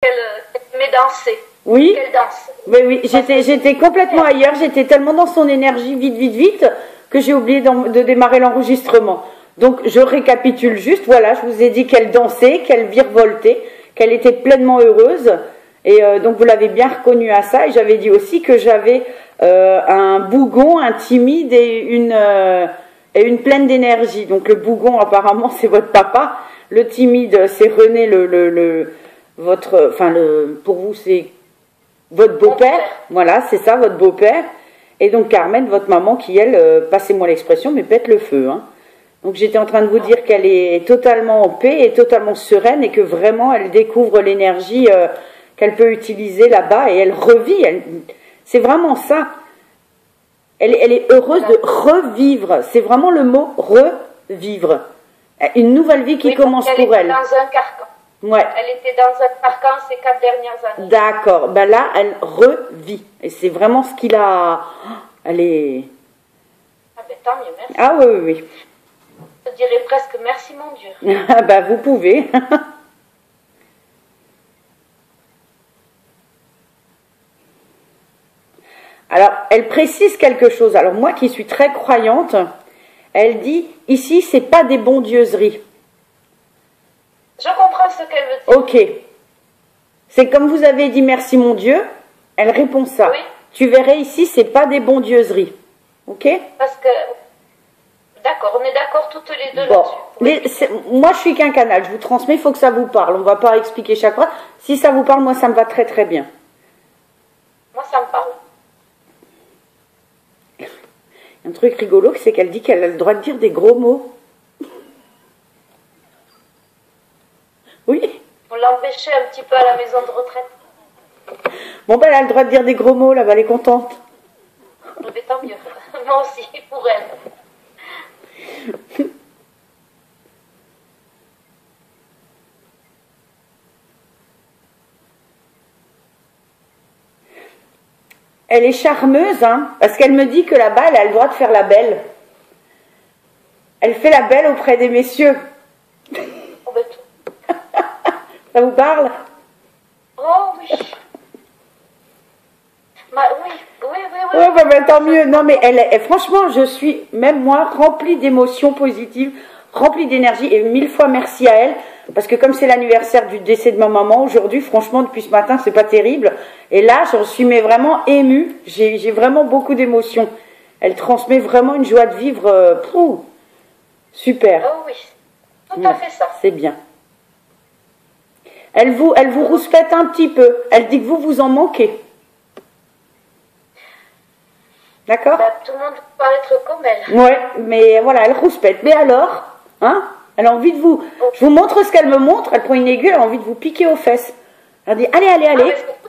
qu'elle aimait danser. Oui. Qu'elle danse. Oui, oui, j'étais complètement ailleurs, j'étais tellement dans son énergie, vite, vite, vite, que j'ai oublié de démarrer l'enregistrement. Donc, je récapitule juste, voilà, je vous ai dit qu'elle dansait, qu'elle virevoltait, qu'elle était pleinement heureuse, et donc vous l'avez bien reconnue à ça, et j'avais dit aussi que j'avais un bougon, un timide et une pleine d'énergie. Donc, le bougon, apparemment, c'est votre papa, le timide, c'est René, pour vous, c'est votre beau-père, voilà, c'est ça, votre beau-père. Et donc Carmen, votre maman, qui elle, passez-moi l'expression, mais pète le feu. Hein. Donc j'étais en train de vous dire qu'elle est totalement en paix et totalement sereine et que vraiment elle découvre l'énergie qu'elle peut utiliser là-bas et elle revit. C'est vraiment ça. Elle est heureuse de revivre. C'est vraiment le mot revivre. Une nouvelle vie qui commence pour elle. Dans un carcan. Ouais. Elle était dans un carcan ces 4 dernières années. D'accord. Ben là, elle revit. Et c'est vraiment ce qu'il a... Elle est... Ah ben tant mieux, merci. Ah oui, oui, oui. Je dirais presque merci mon Dieu. Ben vous pouvez. Alors, elle précise quelque chose. Alors moi qui suis très croyante, elle dit, ici, c'est pas des bondieuseries. Je comprends ce qu'elle veut dire. Ok. C'est comme vous avez dit merci mon Dieu, elle répond ça. Oui. Tu verrais ici, c'est pas des bondieuseries. Ok? Parce que, d'accord, on est d'accord toutes les deux Bon. là-dessus. Moi, je suis qu'un canal, je vous transmets, il faut que ça vous parle. On ne va pas expliquer chaque fois. Si ça vous parle, moi, ça me va très très bien. Moi, ça me parle. Un truc rigolo, c'est qu'elle dit qu'elle a le droit de dire des gros mots. Oui. On l'empêchait un petit peu à la maison de retraite. Bon, ben, elle a le droit de dire des gros mots, là-bas, elle est contente. Mais tant mieux. Moi aussi, pour elle. Elle est charmeuse, hein, parce qu'elle me dit que là-bas, elle a le droit de faire la belle. Elle fait la belle auprès des messieurs. Oh, ben, Ça vous parle? oh oui. Oui, oui, oui, oui. Ouais, bah, tant mieux. Non, mais franchement, je suis, même moi, remplie d'émotions positives, remplie d'énergie, et 1000 fois merci à elle, parce que comme c'est l'anniversaire du décès de ma maman, aujourd'hui, franchement, depuis ce matin, c'est pas terrible. Et là, j'en suis mais vraiment émue. J'ai vraiment beaucoup d'émotions. Elle transmet vraiment une joie de vivre. Super. Oh oui, tout à fait ça. C'est bien. Elle vous rouspète un petit peu. Elle dit que vous en manquez. D'accord? Bah, tout le monde peut pas être comme elle. Ouais, mais voilà, elle rouspète. Mais alors, hein? Elle a envie de vous... Je vous montre ce qu'elle me montre. Elle prend une aiguille, elle a envie de vous piquer aux fesses. Elle dit, allez, allez, allez. Ah,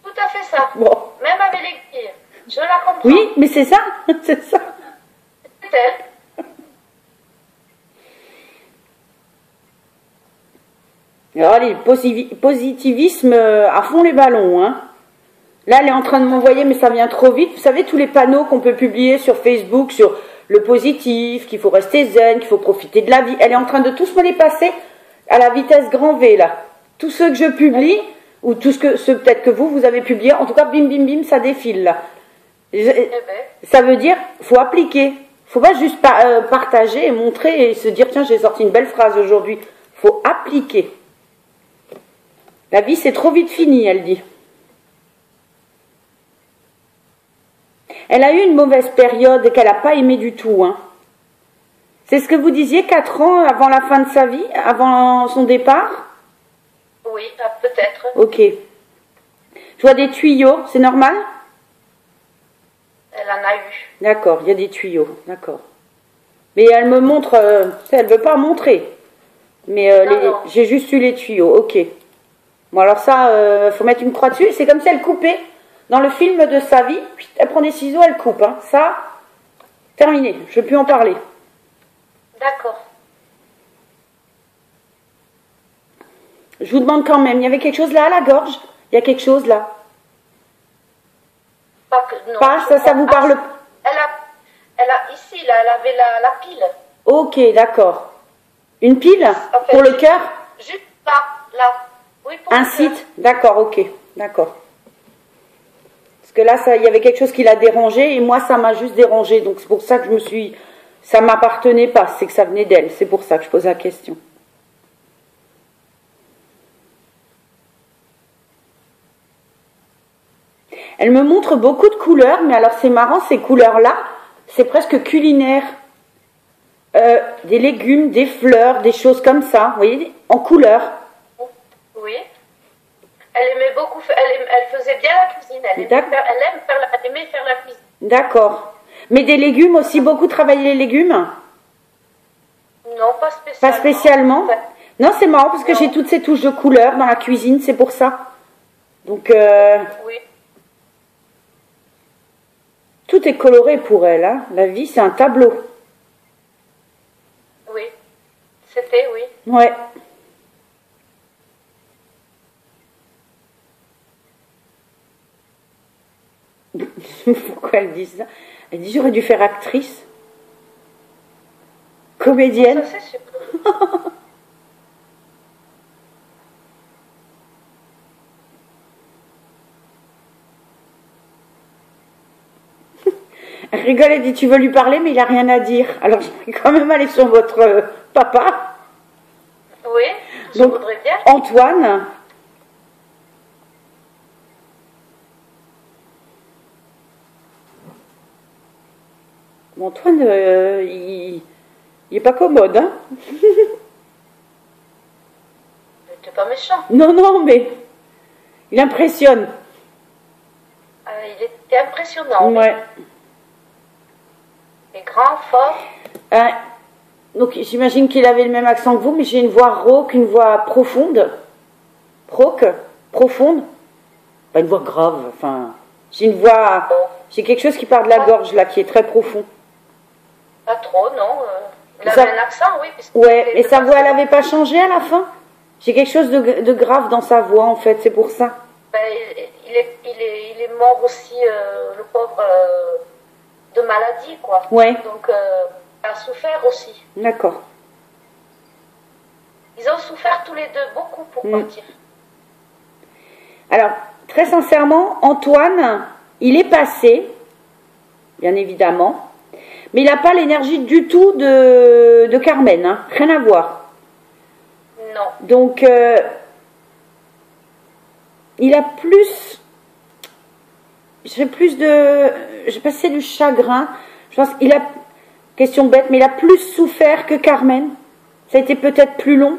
tout à fait ça. Bon. Même avec les pieds. Je la comprends. Oui, mais c'est ça. C'est ça. C'est elle. Alors, allez, positivisme à fond les ballons, hein. Là, elle est en train de m'envoyer, mais ça vient trop vite. Vous savez, tous les panneaux qu'on peut publier sur Facebook, sur le positif, qu'il faut rester zen, qu'il faut profiter de la vie. Elle est en train de tous me les passer à la vitesse grand V, là. Tous ceux que je publie, ou tous ceux peut-être que vous avez publié, en tout cas, bim, bim, bim, ça défile, là. Ça veut dire, faut appliquer. Faut pas juste partager et montrer et se dire, tiens, j'ai sorti une belle phrase aujourd'hui. Faut appliquer. La vie, c'est trop vite fini, elle dit. Elle a eu une mauvaise période qu'elle n'a pas aimée du tout. Hein. C'est ce que vous disiez, 4 ans avant la fin de sa vie, avant son départ? Oui, peut-être. Ok. Je vois des tuyaux, c'est normal? Elle en a eu. D'accord, il y a des tuyaux, d'accord. Mais elle me montre, elle ne veut pas montrer. Mais j'ai juste eu les tuyaux, ok. Bon alors ça, faut mettre une croix dessus, c'est comme si elle coupait. Dans le film de sa vie, elle prend des ciseaux, elle coupe. Hein. Ça, terminé. Je ne veux plus en parler. D'accord. Je vous demande quand même, il y avait quelque chose là à la gorge? Il y a quelque chose là? Pas que, non. Pas, ça vous parle? Elle a ici, là, elle avait la pile. Ok, d'accord. Une pile? Pour le cœur? Juste là, là. Oui, pour Un le club. site? D'accord, ok. D'accord. Parce que là, il y avait quelque chose qui l'a dérangé et moi, ça m'a juste dérangé. Donc, c'est pour ça que ça m'appartenait pas. C'est que ça venait d'elle. C'est pour ça que je pose la question. Elle me montre beaucoup de couleurs, mais alors c'est marrant, ces couleurs-là, c'est presque culinaire. Des légumes, des fleurs, des choses comme ça, vous voyez, en couleurs. Oui. Elle aimait beaucoup, elle faisait bien la cuisine. Elle aimait faire la cuisine. D'accord. Mais des légumes aussi, beaucoup travailler les légumes? Non, pas spécialement. Pas spécialement? Non, c'est marrant parce que j'ai toutes ces touches de couleurs dans la cuisine, c'est pour ça. Donc, oui. tout est coloré pour elle, hein. La vie, c'est un tableau. Oui. C'était, oui. Ouais. Pourquoi elle dit ça? Elle dit j'aurais dû faire actrice. Comédienne. Ça, c'est sûr. Elle rigole, elle dit tu veux lui parler mais il n'a rien à dire. Alors je vais quand même aller sur votre papa. Oui, je Donc, voudrais bien. Antoine. Bon, Antoine, il est pas commode, hein? T'es pas méchant. Non, non, mais il impressionne. Il était impressionnant. Ouais. Il est grand, fort. Donc j'imagine qu'il avait le même accent que vous, mais j'ai une voix rauque, une voix profonde. Rauque, profonde. Pas une voix grave, enfin. J'ai une voix. J'ai quelque chose qui part de la gorge là, qui est très profond. Pas trop, non. Il Ça- avait un accent, oui. Ouais, et sa voix, elle n'avait pas changé à la fin? J'ai quelque chose de grave dans sa voix, en fait, c'est pour ça. Ben, il est mort aussi, le pauvre, de maladie, quoi. Ouais. Donc, il a souffert aussi. D'accord. Ils ont souffert tous les deux beaucoup pour partir. Alors, très sincèrement, Antoine, il est passé, bien évidemment, mais il n'a pas l'énergie du tout de Carmen, hein, rien à voir. Non. Donc, il a plus, j'ai pas si c'est du chagrin, je pense qu'il a, question bête, mais il a plus souffert que Carmen. Ça a été peut-être plus long.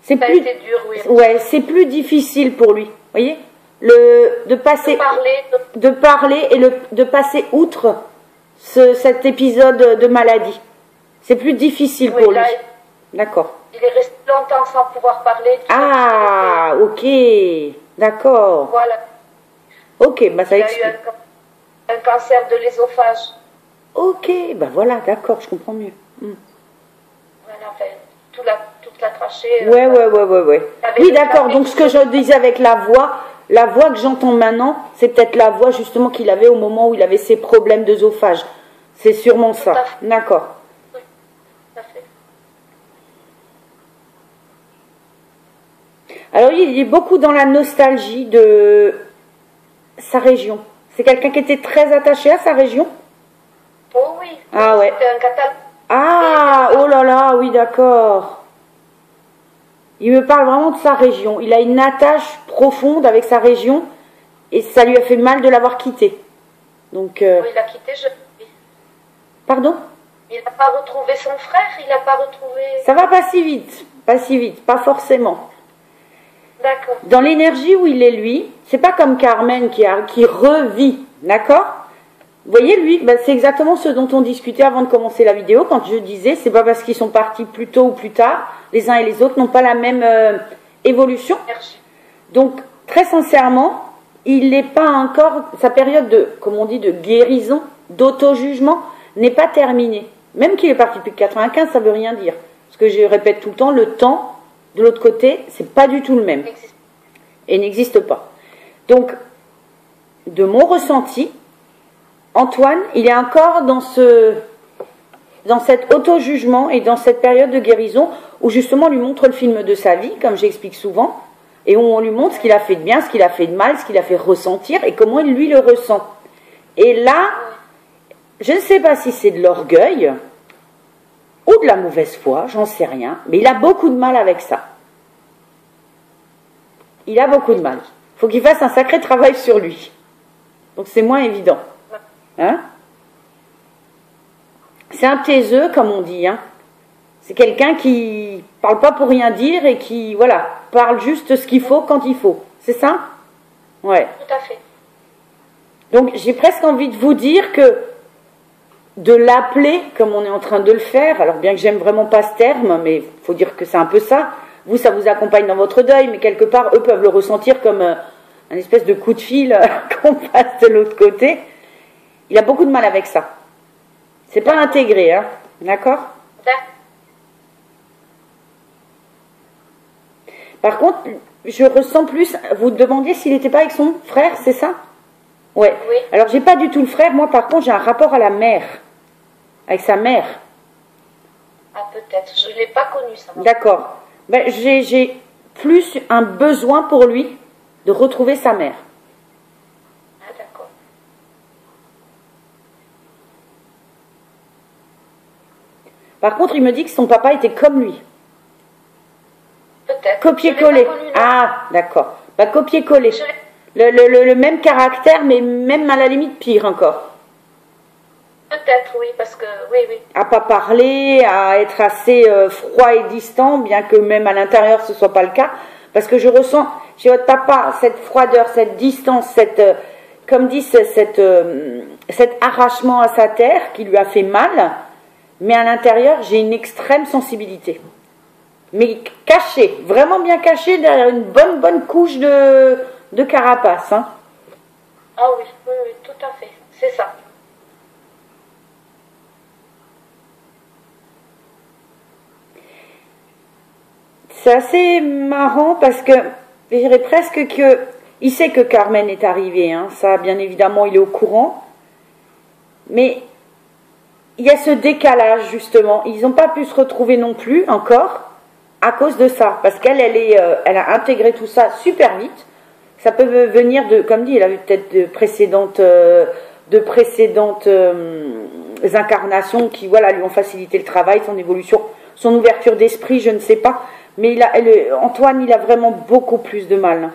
Ça a été dur, oui. Ouais, c'est plus difficile pour lui, voyez, de passer, de parler et de passer outre cet épisode de maladie. C'est plus difficile pour lui. D'accord. Il est resté longtemps sans pouvoir parler. Ah, ok, d'accord. Voilà. Ok, bah ça Il explique. a eu un cancer de l'ésophage. Ok, bah voilà, d'accord, je comprends mieux. Voilà, enfin, toute la trachée. Ouais. Oui, d'accord, donc ce que je disais avec la voix que j'entends maintenant, c'est peut-être la voix justement qu'il avait au moment où il avait ses problèmes d'œsophage. C'est sûrement ça. D'accord. Oui, tout à fait. Alors, il est beaucoup dans la nostalgie de sa région. C'est quelqu'un qui était très attaché à sa région? Oh oui. Ah ouais. C'était un catalogue. Ah, oh là là, oui, d'accord. Il me parle vraiment de sa région. Il a une attache profonde avec sa région et ça lui a fait mal de l'avoir quitté. Donc, Oui, il a quitté. Pardon? Il n'a pas retrouvé son frère, il n'a pas retrouvé... Ça va pas si vite, pas forcément. D'accord. Dans l'énergie où il est lui, c'est pas comme Carmen qui revit, d'accord? Vous voyez, lui, ben, c'est exactement ce dont on discutait avant de commencer la vidéo, quand je disais, c'est pas parce qu'ils sont partis plus tôt ou plus tard, les uns et les autres n'ont pas la même évolution. Merci. Donc, très sincèrement, il n'est pas encore, sa période de, comme on dit, de guérison, d'auto-jugement, n'est pas terminée. Même qu'il est parti depuis 95, ça veut rien dire. Parce que je répète tout le temps, de l'autre côté, c'est pas du tout le même. Et n'existe pas. Donc, de mon ressenti, Antoine, il est encore dans cet auto-jugement et dans cette période de guérison où justement on lui montre le film de sa vie, comme j'explique souvent, Et on lui montre ce qu'il a fait de bien, ce qu'il a fait de mal, ce qu'il a fait ressentir et comment lui le ressent. Et là, je ne sais pas si c'est de l'orgueil ou de la mauvaise foi, j'en sais rien, mais il a beaucoup de mal avec ça. Il a beaucoup de mal. Il faut qu'il fasse un sacré travail sur lui. Donc c'est moins évident. Hein? C'est un taiseux, comme on dit. Hein? C'est quelqu'un qui parle pas pour rien dire et qui, voilà, parle juste ce qu'il faut quand il faut. C'est ça? Ouais. Tout à fait. Donc j'ai presque envie de vous dire que de l'appeler comme on est en train de le faire, alors bien que j'aime vraiment pas ce terme, mais il faut dire que c'est un peu ça. Vous, ça vous accompagne dans votre deuil, mais quelque part, eux peuvent le ressentir comme un espèce de coup de fil qu'on passe de l'autre côté. Il a beaucoup de mal avec ça. C'est pas intégré, hein, d'accord? Par contre, je ressens plus. Vous demandiez s'il n'était pas avec son frère, c'est ça? Ouais. Oui. Alors, j'ai pas du tout le frère. Moi, par contre, j'ai un rapport à la mère, avec sa mère. Ah, peut-être. Je ne l'ai pas connu, ça. D'accord. Ben, j'ai plus un besoin pour lui de retrouver sa mère. Ah, d'accord. Par contre, il me dit que son papa était comme lui. Peut-être. Copier-coller. Ah, d'accord. Bah, copier-coller. Le même caractère, mais même à la limite pire encore. Peut-être, oui, parce que, oui. À pas parler, à être assez froid et distant, bien que même à l'intérieur ce soit pas le cas. Parce que je ressens chez votre papa cette froideur, cette distance, cette, comme dit, cet arrachement à sa terre qui lui a fait mal. Mais à l'intérieur, j'ai une extrême sensibilité. Mais cachée, vraiment bien cachée derrière une bonne couche de carapace. Hein. Ah oui, tout à fait. C'est ça. C'est assez marrant parce que je dirais presque que il sait que Carmen est arrivée. Hein. Ça, bien évidemment, il est au courant. Mais il y a ce décalage, justement. Ils n'ont pas pu se retrouver non plus encore à cause de ça. Parce qu'elle, elle a intégré tout ça super vite. Ça peut venir de, comme dit, elle a eu peut-être de précédentes incarnations qui, voilà, lui ont facilité le travail, son évolution, son ouverture d'esprit, je ne sais pas. Mais Antoine, il a vraiment beaucoup plus de mal.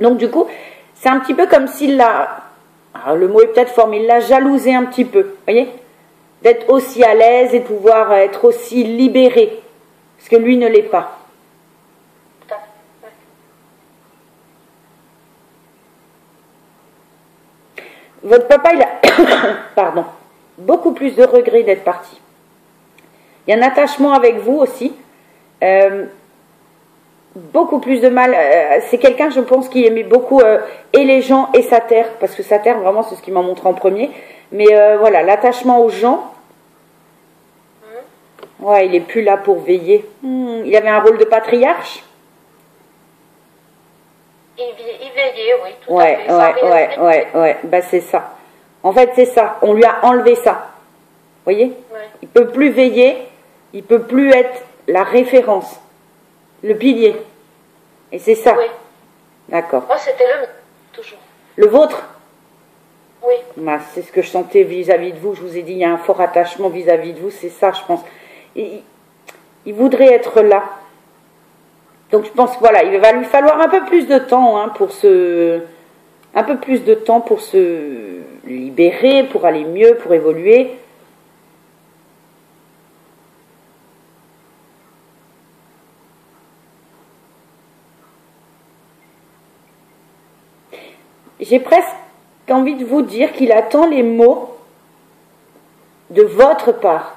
Donc, du coup, c'est un petit peu comme s'il l'a, le mot est peut-être fort, mais il l'a jalousé un petit peu, vous voyez? D'être aussi à l'aise et pouvoir être aussi libéré. Parce que lui ne l'est pas. Votre papa, il a pardon, beaucoup plus de regrets d'être parti. Il y a un attachement avec vous aussi. Beaucoup plus de mal. C'est quelqu'un, je pense, qui aimait beaucoup et les gens et sa terre. Parce que sa terre, vraiment, c'est ce qui m'a montré en premier. Mais voilà, l'attachement aux gens. Ouais, il n'est plus là pour veiller. Il avait un rôle de patriarche. Il veillait, oui, tout à fait. Ouais. Bah, c'est ça. En fait, c'est ça. On lui a enlevé ça. Vous voyez? Il ne peut plus veiller. Il ne peut plus être la référence. Le pilier. Et c'est ça. Oui. D'accord. Moi, c'était le mien, toujours. Le vôtre? Oui. Bah, c'est ce que je sentais vis-à-vis de vous. Je vous ai dit, il y a un fort attachement vis-à-vis de vous. C'est ça, je pense. Il voudrait être là. Donc je pense que voilà, il va lui falloir un peu plus de temps pour se libérer, pour aller mieux, pour évoluer. J'ai presque envie de vous dire qu'il attend les mots de votre part,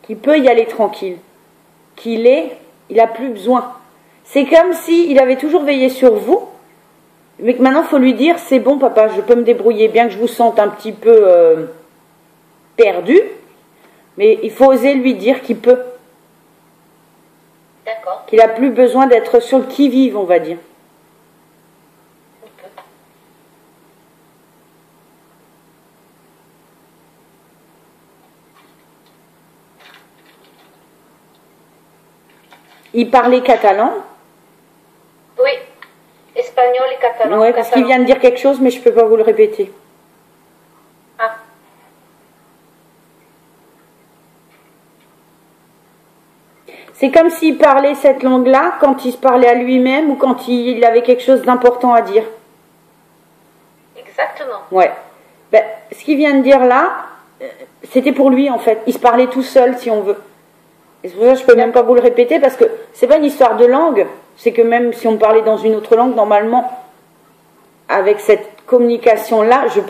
qu'il peut y aller tranquille, il n'a plus besoin. C'est comme s'il avait toujours veillé sur vous, mais que maintenant il faut lui dire, c'est bon papa, je peux me débrouiller, bien que je vous sente un petit peu perdu, mais il faut oser lui dire qu'il peut. D'accord. Qu'il n'a plus besoin d'être sur le qui-vive, on va dire. Il parlait catalan? Oui, espagnol et catalan. Oui, parce qu'il vient de dire quelque chose, mais je ne peux pas vous le répéter. Ah. C'est comme s'il parlait cette langue-là quand il se parlait à lui-même ou quand il avait quelque chose d'important à dire. Exactement. Ouais. Ben, ce qu'il vient de dire là, c'était pour lui en fait. Il se parlait tout seul si on veut. Et c'est pour ça que je peux même pas vous le répéter parce que c'est pas une histoire de langue. C'est que même si on parlait dans une autre langue, normalement, avec cette communication-là, je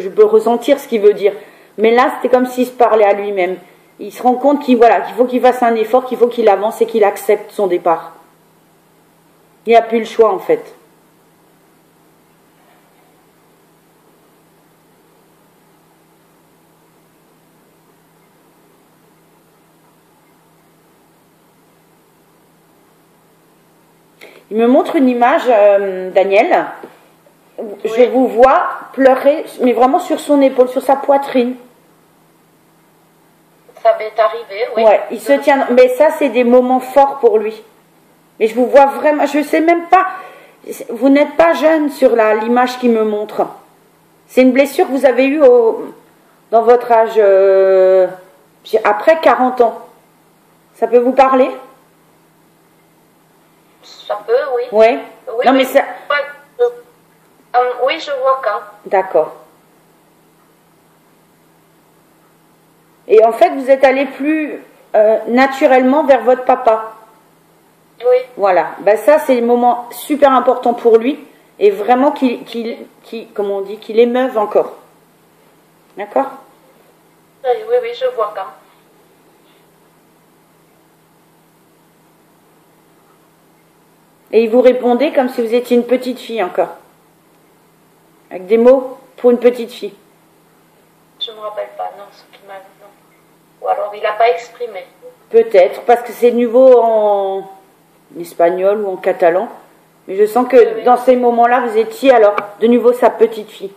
peux ressentir ce qu'il veut dire. Mais là, c'était comme s'il se parlait à lui-même. Il se rend compte qu'il faut qu'il fasse un effort, qu'il faut qu'il avance et qu'il accepte son départ. Il n'y a plus le choix en fait. Il me montre une image, Daniel. Oui. Je vous vois pleurer, mais vraiment sur son épaule, sur sa poitrine. Ça m'est arrivé, oui. Ouais, il se tient. Mais ça, c'est des moments forts pour lui. Mais je vous vois vraiment. Je ne sais même pas. Vous n'êtes pas jeune sur l'image qu'il me montre. C'est une blessure que vous avez eue dans votre âge après 40 ans. Ça peut vous parler? Ça peut, oui. Ouais. Oui. Non, mais ça. Oui, je vois quand. D'accord. Et en fait, vous êtes allé plus naturellement vers votre papa. Oui. Voilà. Ben ça, c'est le moment super important pour lui. Et vraiment comment on dit, qu'il émeuve encore. D'accord? Oui, je vois quand. Et il vous répondait comme si vous étiez une petite fille encore. Avec des mots pour une petite fille. Je ne me rappelle pas, non, ce qu'il m'a dit, non. Ou alors il n'a pas exprimé. Peut-être, parce que c'est nouveau en espagnol ou en catalan. Mais je sens que dans ces moments-là, vous étiez alors de nouveau sa petite fille.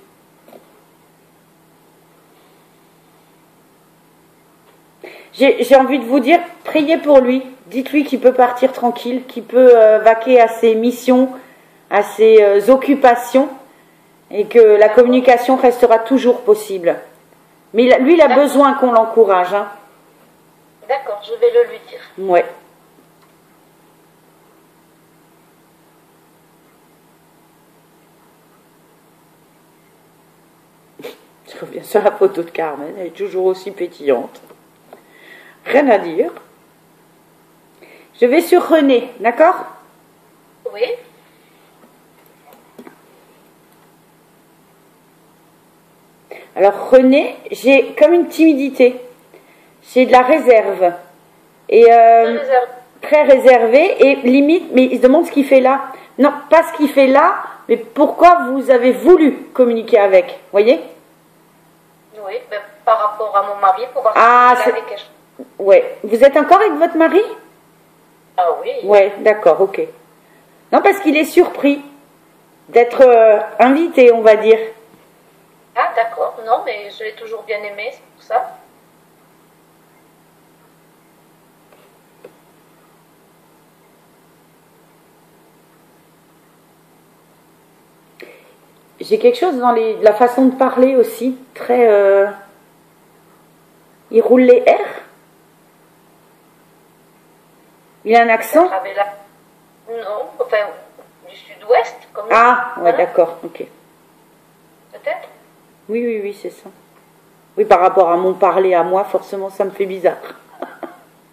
J'ai envie de vous dire, priez pour lui. Dites-lui qu'il peut partir tranquille, qu'il peut vaquer à ses missions, à ses occupations, et que la communication restera toujours possible. Mais lui, il a besoin qu'on l'encourage. Hein. D'accord, je vais le lui dire. Ouais. Je reviens sur la photo de Carmen, elle est toujours aussi pétillante. Rien à dire. Je vais sur René, d'accord? Oui. Alors René, j'ai comme une timidité. J'ai de la réserve. Et très réservé et limite, mais il se demande ce qu'il fait là. Non, pas ce qu'il fait là, mais pourquoi vous avez voulu communiquer avec, voyez? Oui, ben, par rapport à mon mari, pour voir si il avait quelque chose. Ouais. Vous êtes encore avec votre mari? Ah oui. Ouais, d'accord, ok. Non, parce qu'il est surpris d'être invité, on va dire. Ah, d'accord. Non, mais je l'ai toujours bien aimé, c'est pour ça. J'ai quelque chose dans la façon de parler aussi, très... Il roule les R. Il a un accent? Non, enfin, du sud-ouest. Comme ah, ouais, d'accord, ok. Peut-être? Oui, c'est ça. Oui, par rapport à mon parler à moi, forcément, ça me fait bizarre.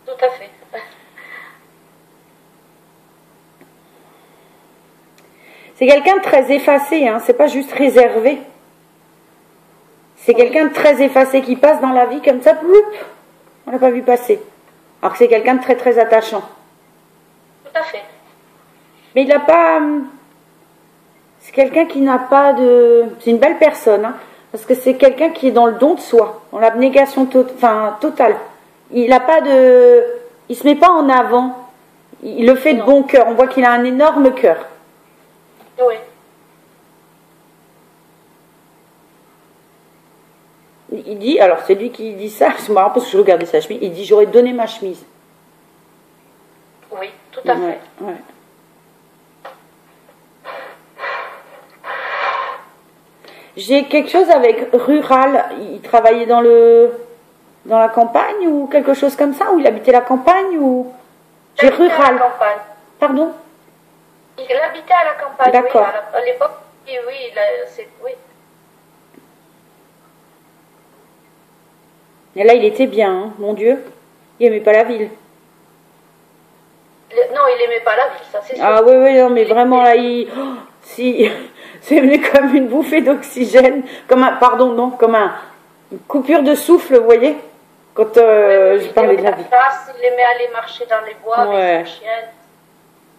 Tout à fait. C'est quelqu'un de très effacé, hein, c'est pas juste réservé. C'est quelqu'un de très effacé qui passe dans la vie comme ça, ploup, on l'a pas vu passer. Alors que c'est quelqu'un de très très attachant. Tout à fait. Mais il n'a pas... C'est quelqu'un qui n'a pas de... C'est une belle personne, hein, parce que c'est quelqu'un qui est dans le don de soi, dans l'abnégation totale. Il n'a pas de... Il se met pas en avant. Il le fait de bon cœur. On voit qu'il a un énorme cœur. Oui. Il dit, alors c'est lui qui dit ça, c'est marrant parce que je regardais sa chemise, il dit j'aurais donné ma chemise. Oui, tout à fait. Ouais. J'ai quelque chose avec rural. Il travaillait dans la campagne ou quelque chose comme ça, ou il habitait la campagne ou j'ai rural. Pardon? Il habitait à la campagne. D'accord. Oui, à l'époque, oui, oui. Et là, il était bien, hein, mon Dieu. Il aimait pas la ville. Non, il aimait pas la ville, ça c'est sûr. Ah oui, oui, non, mais vraiment là, si, c'est venu comme une bouffée d'oxygène, comme une coupure de souffle, vous voyez, quand je parlais de la vie. Il aimait aller marcher dans les bois avec son chien.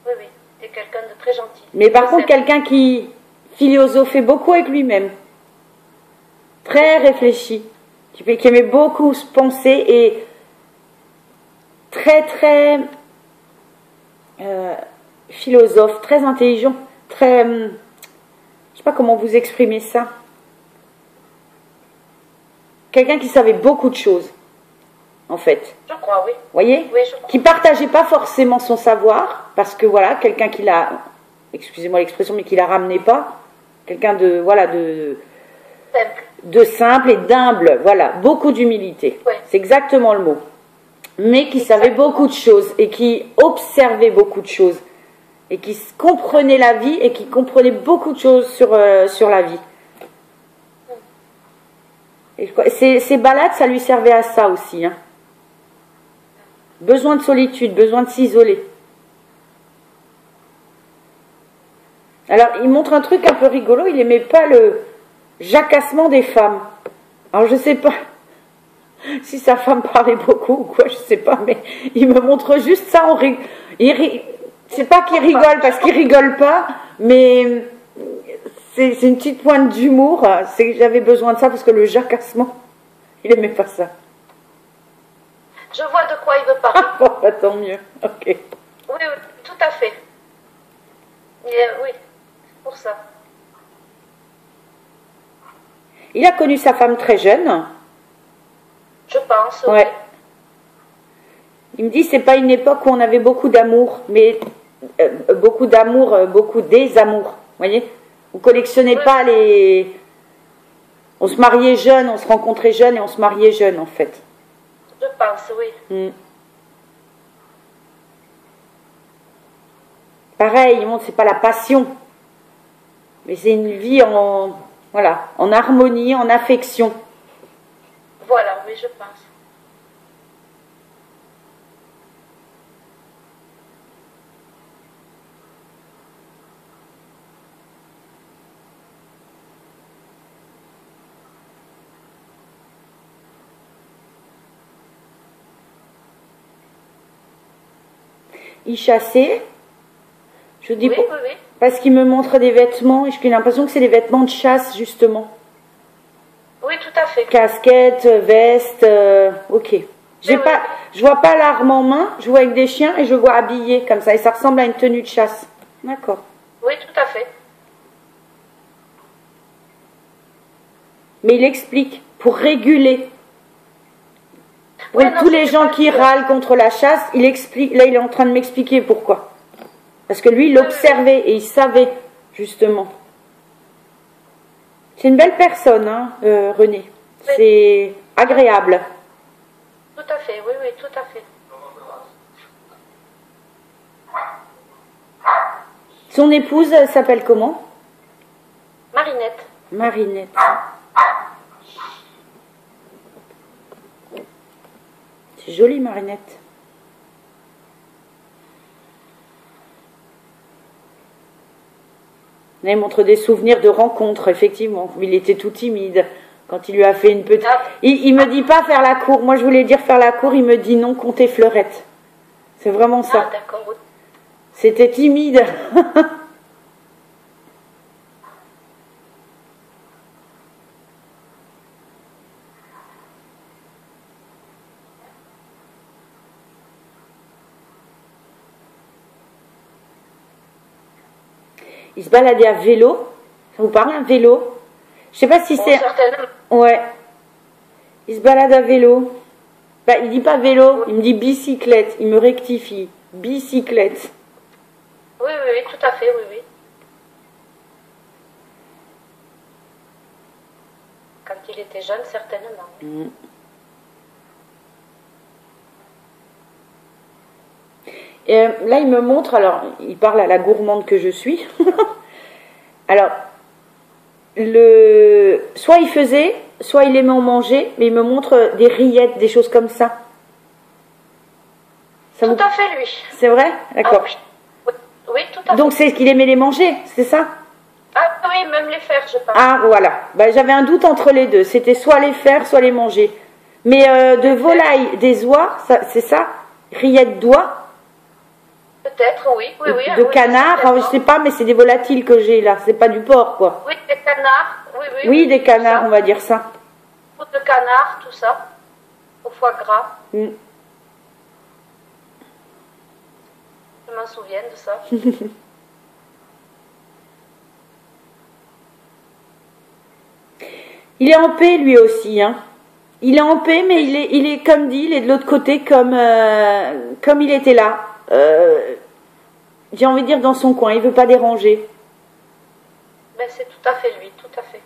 Oui, oui, c'était quelqu'un de très gentil. Mais par contre, quelqu'un qui philosophait beaucoup avec lui-même, très réfléchi, qui aimait beaucoup se penser et très, très philosophe, très intelligent, très... je sais pas comment vous exprimer ça. Quelqu'un qui savait beaucoup de choses, en fait. Je crois, oui. Vous voyez? Oui, je crois. Qui partageait pas forcément son savoir, parce que voilà, quelqu'un qui l'a, excusez-moi l'expression, mais qui la ramenait pas. Quelqu'un de, voilà, de simple et d'humble, voilà, beaucoup d'humilité. Oui. C'est exactement le mot. Mais qui savait beaucoup de choses et qui observait beaucoup de choses et qui comprenait la vie et qui comprenait beaucoup de choses sur la vie. Et ces balades, ça lui servait à ça aussi. Hein. Besoin de solitude, besoin de s'isoler. Alors, il montre un truc un peu rigolo, il n'aimait pas le jacassement des femmes. Alors, je ne sais pas si sa femme parlait beaucoup ou quoi, je sais pas, mais il me montre juste ça. C'est pas qu'il rigole parce qu'il rigole pas, mais c'est une petite pointe d'humour. J'avais besoin de ça parce que le jacassement, il aimait pas ça. Je vois de quoi il veut parler. Bon, bah, tant mieux. Ok. Oui, oui, tout à fait. Oui, c'est pour ça. Il a connu sa femme très jeune. Je pense. Ouais. Oui. Il me dit c'est pas une époque où on avait beaucoup d'amour, mais beaucoup d'amour, beaucoup désamour. Vous voyez, on collectionnait pas les. On se mariait jeune, on se rencontrait jeune et on se mariait jeune en fait. Je pense, oui. Pareil, c'est pas la passion, mais c'est une vie en harmonie, en affection. Voilà, oui, je pense. Il chassait, je vous dis oui, oui. parce qu'il me montre des vêtements et j'ai l'impression que c'est des vêtements de chasse justement. Oui, tout à fait. Casquette, veste, ok. Je vois pas l'arme en main, je vois avec des chiens et je vois habillé comme ça et ça ressemble à une tenue de chasse. D'accord. Oui, tout à fait. Mais il explique pour réguler. Pour tous les gens qui râlent contre la chasse, il explique. Là, il est en train de m'expliquer pourquoi. Parce que lui, il observait et il savait justement. C'est une belle personne, hein, René. Oui. C'est agréable. Tout à fait, oui, oui, tout à fait. Son épouse s'appelle comment? Marinette. Marinette. C'est joli, Marinette. Là, il montre des souvenirs de rencontres, effectivement. Il était tout timide quand il lui a fait une petite... Il me dit pas faire la cour. Moi, je voulais dire faire la cour. Il me dit non, compter fleurette. C'est vraiment ça. Ah, d'accord. Oui. C'était timide. Il se baladait à vélo. Ça vous parle, un vélo? Je sais pas si c'est... Ouais. Il se balade à vélo. Bah, il dit pas vélo, il me dit bicyclette. Il me rectifie. Bicyclette. Oui, oui, oui, tout à fait, oui, oui. il était jeune, certainement. Mm. Et là, il me montre, alors, il parle à la gourmande que je suis. Alors, soit il faisait, soit il aimait en manger, mais il me montre des rillettes, des choses comme ça. Tout à fait, lui. C'est vrai? D'accord. Ah, oui. Oui, tout à fait. Donc, c'est qu'il aimait les manger, c'est ça? Ah oui, même les faire, je pense. Ah, voilà. Ben, j'avais un doute entre les deux. C'était soit les faire, soit les manger. Mais de volaille, des oies, c'est ça? Rillettes d'oie? Peut-être, oui. De canard, je sais pas, mais c'est des volatiles que j'ai là. C'est pas du porc, quoi. Oui, des canards. Oui, des canards, on va dire ça. De canard, tout ça. Au foie gras. Mm. Je m'en souviens de ça. Il est en paix, lui aussi, hein. Il est en paix, mais il est comme dit, il est de l'autre côté comme il était là. J'ai envie de dire dans son coin, il veut pas déranger. Ben, c'est tout à fait lui, tout à fait.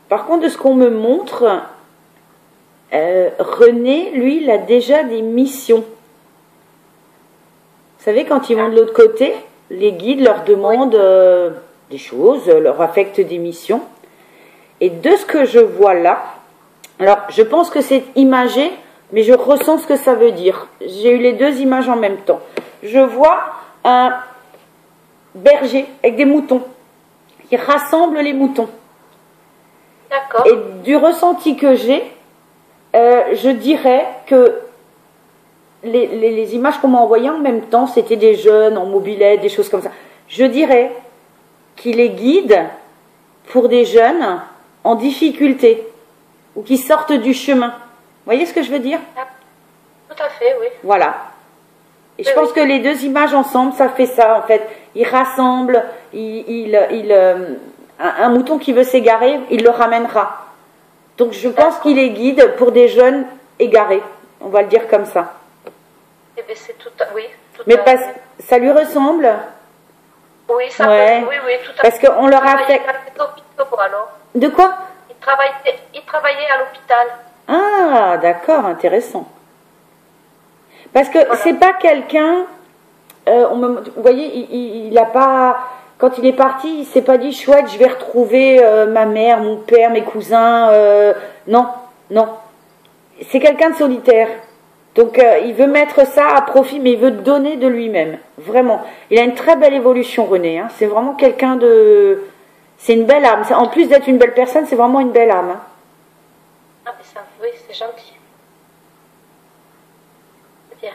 Par contre, de ce qu'on me montre, René, lui, il a déjà des missions. Vous savez, quand ils vont de l'autre côté, les guides leur demandent des choses, leur affectent des missions. Et de ce que je vois là, alors je pense que c'est imagé, mais je ressens ce que ça veut dire. J'ai eu les deux images en même temps. Je vois un berger avec des moutons qui rassemble les moutons. D'accord. Et du ressenti que j'ai, je dirais que les images qu'on m'a envoyées en même temps, c'était des jeunes en mobilette, des choses comme ça. Je dirais qu'il est guide pour des jeunes en difficulté ou qui sortent du chemin. Vous voyez ce que je veux dire? Tout à fait, oui. Voilà. Et je pense que les deux images ensemble, ça fait ça en fait. Il rassemble, un mouton qui veut s'égarer, il le ramènera. Donc je pense qu'il est guide pour des jeunes égarés. On va le dire comme ça. Eh bien, c'est tout oui. Mais ça lui ressemble. Oui, ça ouais. Oui, tout à parce fait. Parce qu'on leur a fait... alors. De quoi? Il travaillait à l'hôpital. Ah, d'accord, intéressant. Parce que voilà. C'est pas quelqu'un... vous voyez, il a pas... Quand il est parti, il s'est pas dit, chouette, je vais retrouver ma mère, mon père, mes cousins. Non, non. C'est quelqu'un de solitaire. Donc, il veut mettre ça à profit, mais il veut donner de lui-même. Vraiment. Il a une très belle évolution, René. Hein. C'est vraiment quelqu'un de... C'est une belle âme. En plus d'être une belle personne, c'est vraiment une belle âme. Hein. Ah, mais ça, oui, c'est gentil. C'est bien.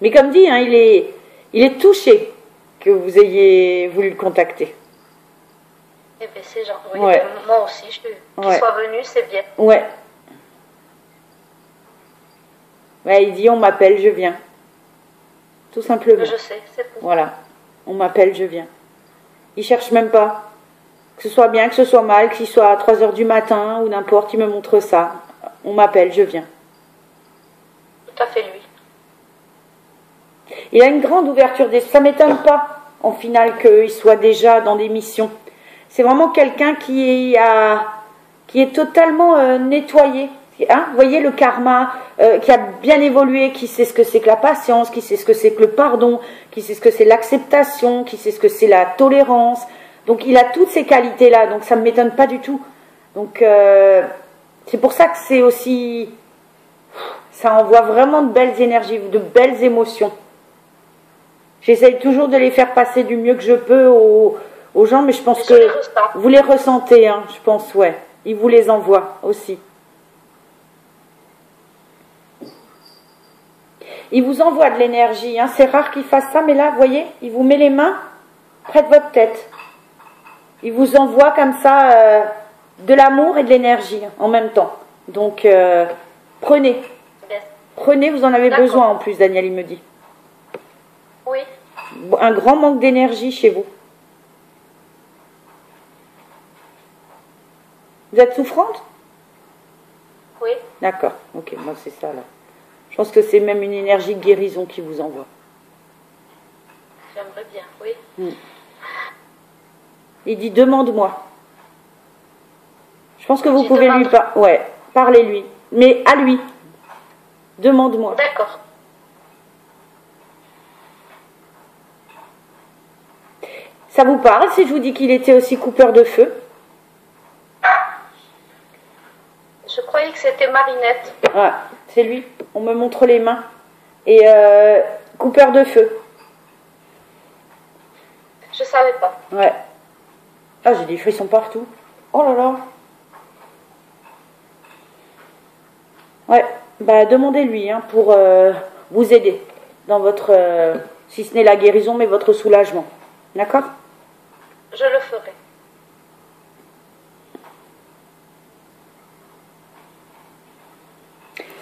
Mais comme dit, hein, il est touché que vous ayez voulu le contacter. Eh bien, c'est gentil. Oui, ouais. Moi aussi, qu'il soit venu, c'est bien. Ouais. Ouais, il dit, on m'appelle, je viens. Tout simplement. Je sais, c'est tout. Voilà. On m'appelle, je viens. Il cherche même pas. Que ce soit bien, que ce soit mal, qu'il soit à 3h du matin ou n'importe, il me montre ça. On m'appelle, je viens. Tout à fait lui. Il a une grande ouverture d'esprit. Ça ne m'étonne pas, en final, qu'il soit déjà dans des missions. C'est vraiment quelqu'un qui est totalement nettoyé. Hein, vous voyez le karma, qui a bien évolué, qui sait ce que c'est que la patience, qui sait ce que c'est que le pardon, qui sait ce que c'est l'acceptation, qui sait ce que c'est la tolérance. Donc il a toutes ces qualités-là, donc ça ne m'étonne pas du tout. Donc c'est pour ça que c'est aussi... Ça envoie vraiment de belles énergies, de belles émotions. J'essaye toujours de les faire passer du mieux que je peux aux gens, mais je pense que vous les ressentez, hein, je pense, ouais. Il vous les envoie aussi. Il vous envoie de l'énergie, hein. C'est rare qu'il fasse ça, mais là, vous voyez, il vous met les mains près de votre tête. Il vous envoie comme ça de l'amour et de l'énergie en même temps. Donc, prenez. Prenez, vous en avez besoin en plus, Daniel, il me dit. Oui. Un grand manque d'énergie chez vous. Vous êtes souffrante? Oui. D'accord, ok, moi c'est ça là. Je pense que c'est même une énergie de guérison qui vous envoie. J'aimerais bien, oui. Il dit, demande-moi. Je pense que vous pouvez lui parler. Ouais, parlez-lui. Mais à lui. Demande-moi. D'accord. Ça vous parle si je vous dis qu'il était aussi coupeur de feu? Je croyais que c'était Marinette. Ouais, c'est lui. On me montre les mains. Et coupeur de feu. Je savais pas. Ouais. Ah, j'ai des frissons partout. Oh là là. Ouais, bah demandez-lui hein, pour vous aider dans votre, si ce n'est la guérison, mais votre soulagement. D'accord? Je le ferai.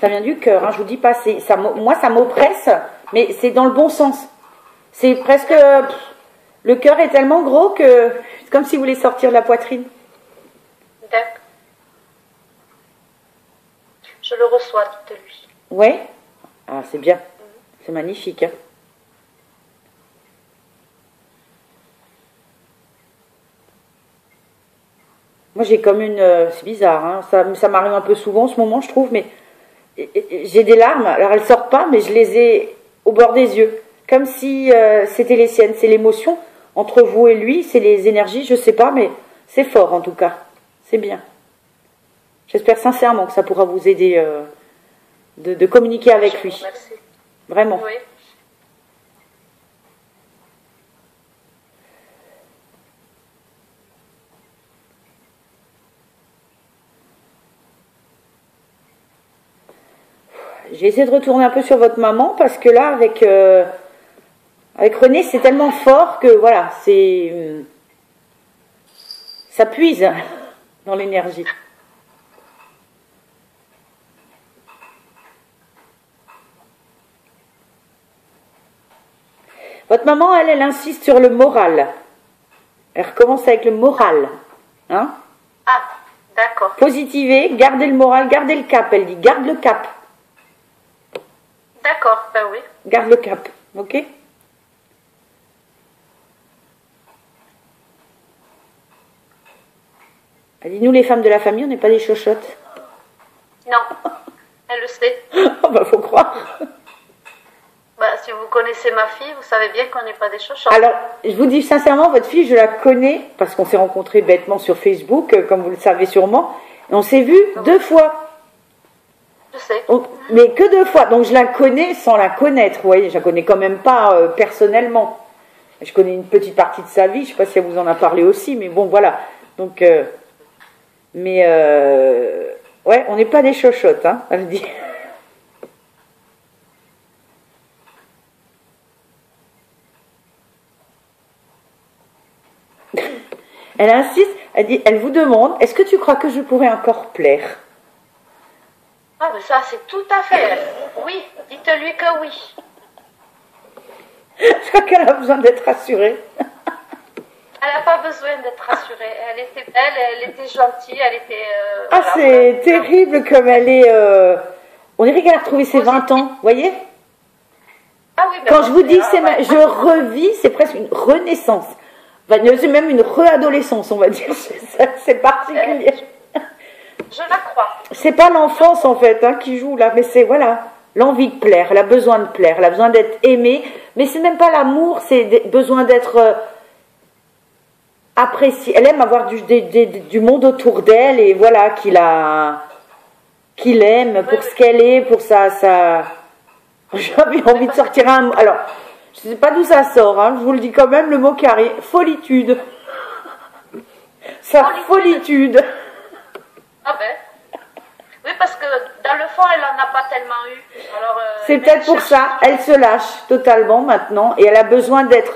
Ça vient du cœur, hein, je vous dis pas, ça, moi ça m'oppresse, mais c'est dans le bon sens. C'est presque, le cœur est tellement gros que c'est comme si vous voulez sortir de la poitrine. D'accord. Je le reçois de lui. Ouais. Ah, c'est bien. C'est magnifique. Hein. Moi, j'ai comme une... c'est bizarre, hein, ça m'arrive un peu souvent en ce moment, je trouve, mais j'ai des larmes. Alors, elles sortent pas, mais je les ai au bord des yeux. Comme si c'était les siennes. C'est l'émotion entre vous et lui, c'est les énergies, je sais pas, mais c'est fort en tout cas. C'est bien. J'espère sincèrement que ça pourra vous aider de communiquer avec lui. Merci. Vraiment. Oui. J'ai essayé de retourner un peu sur votre maman parce que là, avec René, c'est tellement fort que voilà, ça puise dans l'énergie. Votre maman, elle insiste sur le moral. Elle recommence avec le moral. Hein? Ah, d'accord. Positivez, gardez le moral, gardez le cap. Elle dit, garde le cap. D'accord, ben oui. Garde le cap, ok? Elle dit, nous les femmes de la famille, on n'est pas des chochottes. Non, elle le sait. Oh bah faut croire. Bah, si vous connaissez ma fille, vous savez bien qu'on n'est pas des chochottes. Alors, je vous dis sincèrement, votre fille, je la connais, parce qu'on s'est rencontrés bêtement sur Facebook, comme vous le savez sûrement, et on s'est vus 2 fois. Je sais. Mais que 2 fois, donc je la connais sans la connaître, vous voyez, je la connais quand même pas personnellement. Je connais une petite partie de sa vie, je ne sais pas si elle vous en a parlé aussi, mais bon, voilà. Donc, ouais, on n'est pas des chochottes, hein, elle dit. Elle insiste, elle vous demande, est-ce que tu crois que je pourrais encore plaire? Ah, mais ça, c'est tout à fait. Oui, dites-lui que oui. Je crois qu'elle a besoin d'être rassurée. Elle n'a pas besoin d'être rassurée. Elle était belle, elle était gentille, elle était... ah, voilà, c'est voilà. terrible comme elle est... On dirait qu'elle a retrouvé ses 20 ans, vous voyez? Ah oui, quand je vous dis que je revis, c'est presque une renaissance. Enfin, c'est même une réadolescence, on va dire. C'est particulier. Je la crois. C'est pas l'enfance, en fait, hein, qui joue là, mais c'est, voilà, l'envie de plaire, elle a besoin de plaire, elle a besoin d'être aimée, mais c'est même pas l'amour, c'est besoin d'être appréciée. Elle aime avoir du monde autour d'elle, et voilà, qu'il aime pour ce qu'elle est, pour sa... J'avais envie de sortir un mot. Alors, je ne sais pas d'où ça sort, hein, je vous le dis quand même, le mot carré, folitude. Sa folitude. Ah ben. Oui, parce que dans le fond, elle n'en a pas tellement eu. C'est peut-être pour ça, elle se lâche totalement maintenant et elle a besoin d'être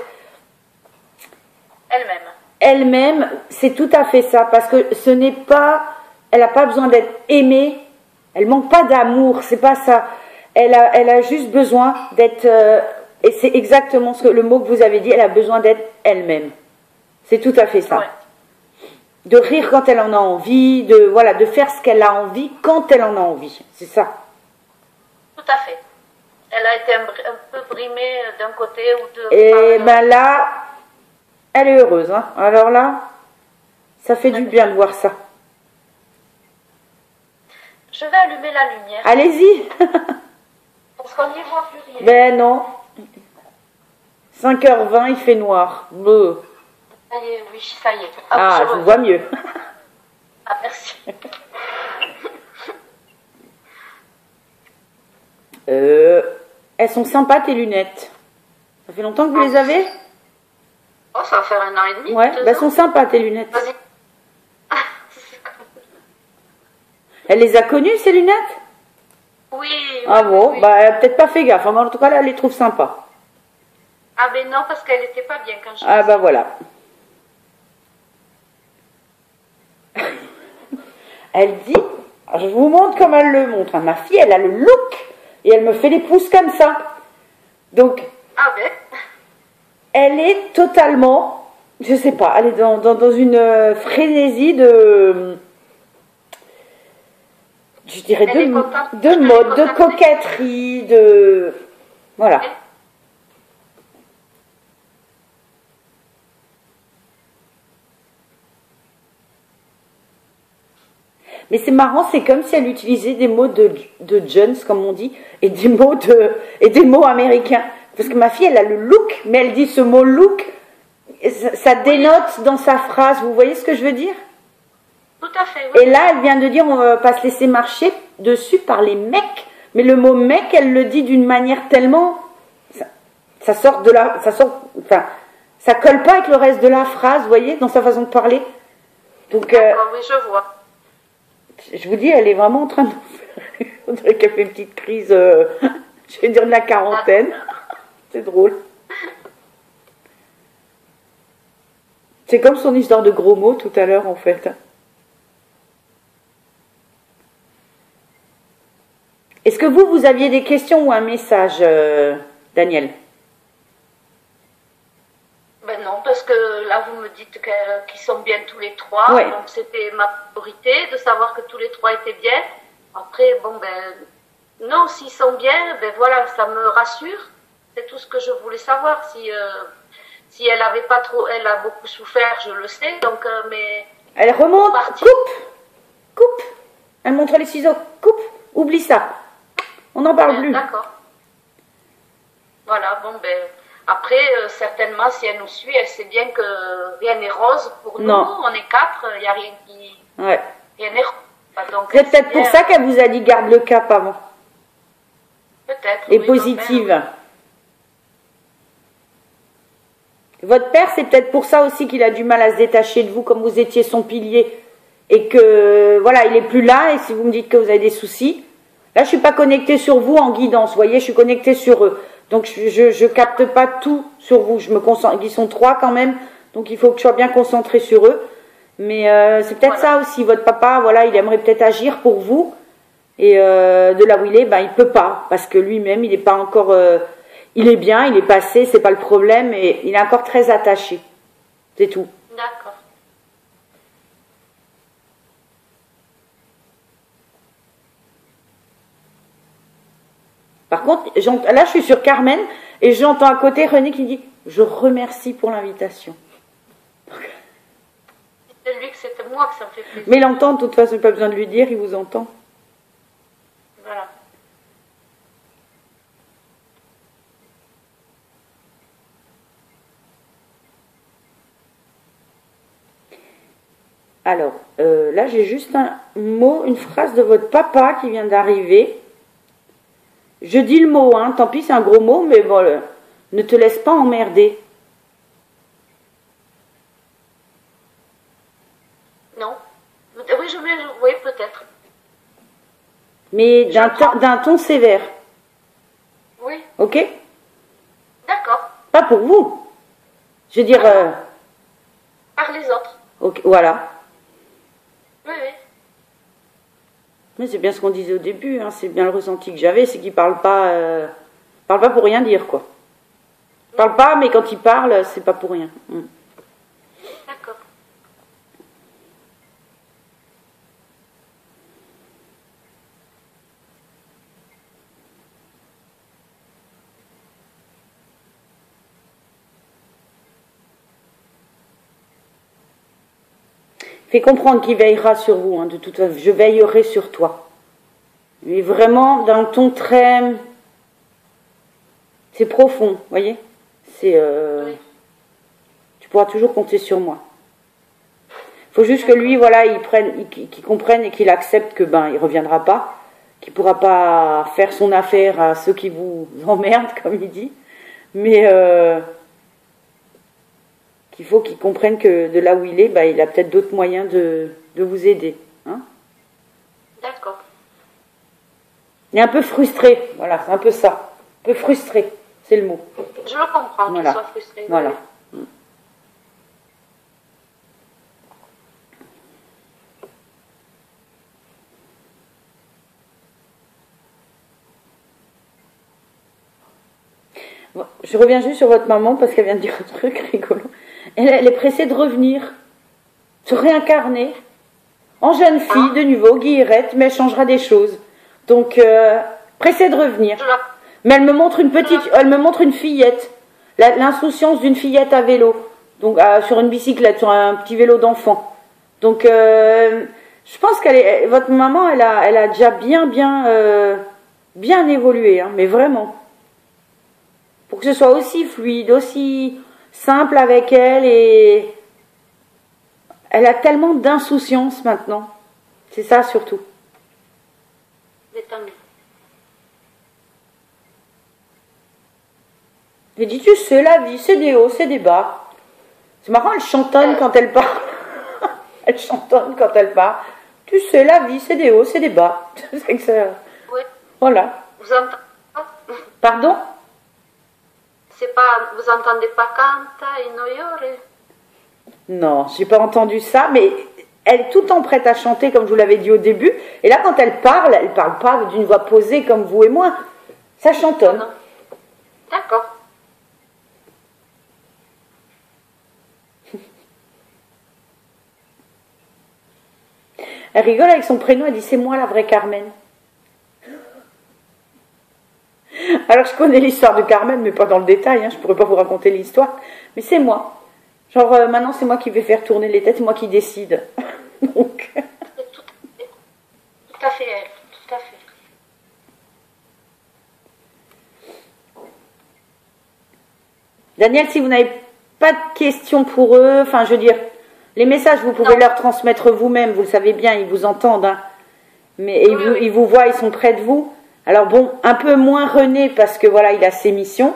elle-même. Elle-même, c'est tout à fait ça, parce que ce n'est pas, elle n'a pas besoin d'être aimée, elle manque pas d'amour, c'est pas ça. Elle a juste besoin d'être, et c'est exactement le mot que vous avez dit, elle a besoin d'être elle-même. C'est tout à fait ça. Ouais. De rire quand elle en a envie, de faire ce qu'elle a envie quand elle en a envie. C'est ça. Tout à fait. Elle a été un peu brimée d'un côté ou de... Et ben là, elle est heureuse. Hein. Alors là, ça fait du bien de voir ça. Je vais allumer la lumière. Allez-y. Parce qu'on n'y voit plus rien. Ben non. 5h20, il fait noir. Bleu. Ça y est, oui, ça y est. Ah, je vois mieux. Ah, merci. Elles sont sympas tes lunettes. Ça fait longtemps que vous les avez? Oh, ça va faire 1 an et demi. Ouais, elles sont sympas tes lunettes. Vas-y. Elle les a connues ces lunettes? Oui. Ah bon, oui. bah elle a peut-être pas fait gaffe. Mais en tout cas là, elle les trouve sympas. Ah ben non, parce qu'elle n'était pas bien quand je... Ah bah voilà. Elle dit, je vous montre comme elle le montre. Ma fille, elle a le look et elle me fait les pouces comme ça. Donc, ah ben. elle est totalement, je sais pas, elle est dans une frénésie de, je dirais, de mode, de coquetterie, de, voilà. Mais c'est marrant, c'est comme si elle utilisait des mots de Jones, comme on dit, et des mots américains. Parce que ma fille, elle a le look, mais elle dit ce mot look, ça dénote dans sa phrase. Vous voyez ce que je veux dire? Tout à fait, oui. Et là, elle vient de dire, on va pas se laisser marcher dessus par les mecs. Mais le mot mec, elle le dit d'une manière tellement, ça sort de la, enfin, ça colle pas avec le reste de la phrase, vous voyez, dans sa façon de parler. Donc, oui, je vois. Je vous dis, elle est vraiment en train de faire... On dirait qu'elle fait une petite crise, je vais dire de la quarantaine. C'est drôle. C'est comme son histoire de gros mots tout à l'heure, en fait. Est-ce que vous aviez des questions ou un message, Daniel? Ben non, parce que là, vous me dites qu'ils sont bien tous les trois. Ouais. Donc, c'était ma priorité de savoir que tous les trois étaient bien. Après, bon, ben, non, s'ils sont bien, ben voilà, ça me rassure. C'est tout ce que je voulais savoir. Si elle avait pas trop, elle a beaucoup souffert, je le sais. Donc, mais. Elle remonte, coupe. Elle montre les ciseaux, coupe, oublie ça. On n'en parle plus. D'accord. Voilà, bon, ben. Après, certainement, si elle nous suit, elle sait bien que rien n'est rose pour nous. Non. On est 4, il n'y a rien qui... Ouais. Rien n'est rose. C'est peut-être pour ça qu'elle vous a dit garde le cap avant. Peut-être. Et oui, positive. Enfin, Votre père, c'est peut-être pour ça aussi qu'il a du mal à se détacher de vous, comme vous étiez son pilier. Et que, voilà, il est plus là. Et si vous me dites que vous avez des soucis, là, je suis pas connectée sur vous en guidance. Vous voyez, je suis connectée sur eux. Donc, je capte pas tout sur vous. Je me concentre. Ils sont 3 quand même. Donc, il faut que je sois bien concentrée sur eux. Mais c'est peut-être ça aussi. Votre papa, voilà, il aimerait peut-être agir pour vous. Et de là où il est, ben, il peut pas. Parce que lui-même, il n'est pas encore... il est bien, il est passé, c'est pas le problème. Et il est encore très attaché. C'est tout. D'accord. Par contre, là, je suis sur Carmen et j'entends à côté René qui dit « Je remercie pour l'invitation ». C'est lui que c'était moi que ça me fait plaisir. Mais il entend, de toute façon, il n'y a pas besoin de lui dire, il vous entend. Voilà. Alors, là, j'ai juste un mot, une phrase de votre papa qui vient d'arriver. Je dis le mot, hein, tant pis, c'est un gros mot, mais bon, ne te laisse pas emmerder. Non. Oui, oui, peut-être. Mais d'un ton sévère. Oui. Ok? D'accord. Pas pour vous. Je veux dire... Par les autres. ok, voilà. Oui, oui. Mais c'est bien ce qu'on disait au début, hein, c'est bien le ressenti que j'avais, c'est qu'il parle pas pour rien dire, quoi. Il parle pas, mais quand il parle, c'est pas pour rien. D'accord. Fais comprendre qu'il veillera sur vous, hein, de toute façon, je veillerai sur toi. Mais vraiment, d'un ton très... C'est profond, voyez. C'est... Oui. Tu pourras toujours compter sur moi. Il faut juste que lui, voilà, qu'il comprenne et qu'il accepte que ben, il reviendra pas, qu'il pourra pas faire son affaire à ceux qui vous emmerdent, comme il dit, mais qu'il faut qu'il comprenne que de là où il est, ben, il a peut-être d'autres moyens de vous aider. Hein. D'accord. Il est un peu frustré, voilà, c'est un peu ça. Un peu frustré, c'est le mot. Je le comprends, Voilà. qu'il soit frustré. Voilà. Bon, je reviens juste sur votre maman parce qu'elle vient de dire un truc rigolo. Elle est pressée de revenir, se réincarner en jeune fille de nouveau, Guillerette, mais elle changera des choses. Donc, pressée de revenir. Mais elle me montre elle me montre une fillette, l'insouciance d'une fillette à vélo, donc sur une bicyclette, sur un petit vélo d'enfant. Donc, je pense votre maman, elle a déjà bien évolué, hein, mais vraiment. Pour que ce soit aussi fluide, aussi simple avec elle, et elle a tellement d'insouciance maintenant. C'est ça surtout. J'ai dit, tu sais, la vie, c'est des hauts, c'est des bas. C'est marrant, elle chantonne quand elle parle. Elle chantonne quand elle parle. Tu sais, la vie, c'est des hauts, c'est des bas. C'est que ça... Oui. Voilà. Vous entendez pas? Pardon? C'est pas, vous entendez pas canta et noiore? Non, j'ai pas entendu ça, mais elle est tout le temps prête à chanter, comme je vous l'avais dit au début. Et là, quand elle parle pas d'une voix posée comme vous et moi. Ça chantonne. Non. D'accord. Elle rigole avec son prénom, elle dit c'est moi la vraie Carmen. Alors je connais l'histoire de Carmen, mais pas dans le détail, hein, je pourrais pas vous raconter l'histoire, mais c'est moi. Genre maintenant c'est moi qui vais faire tourner les têtes, c'est moi qui décide. Donc... Tout à fait, elle, tout à fait. Daniel, si vous n'avez pas de questions pour eux, enfin je veux dire, les messages vous pouvez leur transmettre vous-même, vous le savez bien, ils vous entendent, hein. Mais ils vous voient, ils sont près de vous. Alors bon, un peu moins René parce que voilà, il a ses missions,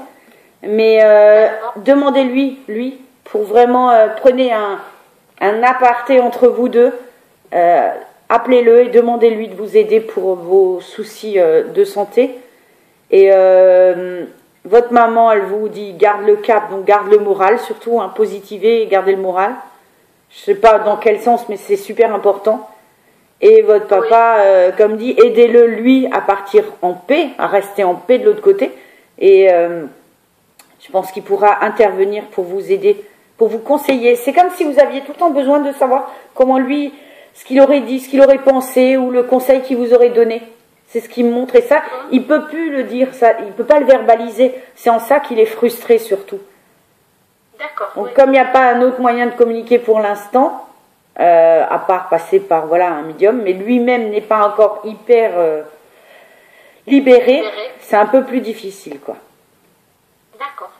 mais demandez-lui, lui, pour vraiment prenez un aparté entre vous deux, appelez-le et demandez-lui de vous aider pour vos soucis de santé. Et votre maman, elle vous dit garde le cap, donc garde le moral surtout, hein, positivez et gardez le moral. Je sais pas dans quel sens, mais c'est super important. Et votre papa, comme dit, aidez-le lui à partir en paix, à rester en paix de l'autre côté. Et je pense qu'il pourra intervenir pour vous aider, pour vous conseiller. C'est comme si vous aviez tout le temps besoin de savoir comment lui, ce qu'il aurait dit, ce qu'il aurait pensé, ou le conseil qu'il vous aurait donné. C'est ce qu'il me montre. Et ça, il peut plus le dire, ça, il peut pas le verbaliser. C'est en ça qu'il est frustré surtout. D'accord. Donc comme il n'y a pas un autre moyen de communiquer pour l'instant, à part passer par voilà un médium, mais lui-même n'est pas encore hyper libéré, c'est un peu plus difficile, quoi. D'accord.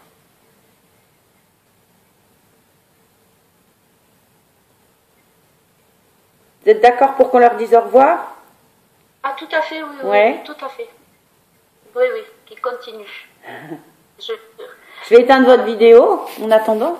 Vous êtes d'accord pour qu'on leur dise au revoir? Ah, tout à fait, oui, Ouais. oui, tout à fait. Oui, oui, qu'il continue. Je vais éteindre votre vidéo en attendant.